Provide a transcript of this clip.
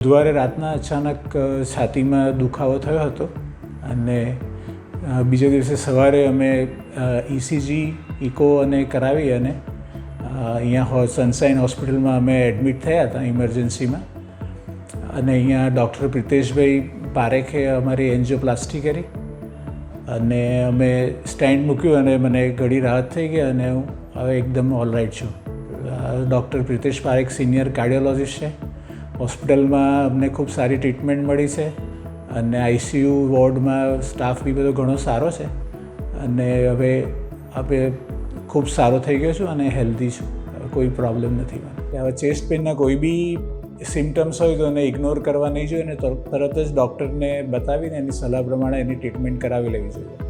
બુધવારે રાતના અચાનક છાતીમાં દુખાવો થયો હતો અને બીજા દિવસે સવારે અમે ઇસીજી ઇકો અને કરાવી અને અહીંયા સનશાઇન હોસ્પિટલમાં અમે એડમિટ થયા હતા ઇમરજન્સીમાં. અને અહીંયા ડૉક્ટર પ્રિતેશભાઈ પારેખે અમારી એન્જિયોપ્લાસ્ટી કરી અને અમે સ્ટેન્ડ મૂક્યું અને મને ઘણી રાહત થઈ ગઈ અને હું હવે એકદમ ઓલરાઇટ છું. Doctor Pritesh Parekh senior cardiologist છે. હોસ્પિટલમાં અમને ખૂબ સારી ટ્રીટમેન્ટ મળી છે અને આઈસીયુ વોર્ડમાં સ્ટાફ બી બધો ઘણો સારો છે અને હવે ખૂબ સારો થઈ ગયો છું અને હેલ્ધી છું. કોઈ પ્રોબ્લેમ નથી મને. હવે ચેસ્ટ પેઇનના કોઈ બી સિમ્ટમ્સ હોય તો એને ઇગ્નોર કરવા નહીં જોઈએ અને તરત જ ડૉક્ટરને બતાવીને એની સલાહ પ્રમાણે એની ટ્રીટમેન્ટ કરાવી લેવી જોઈએ.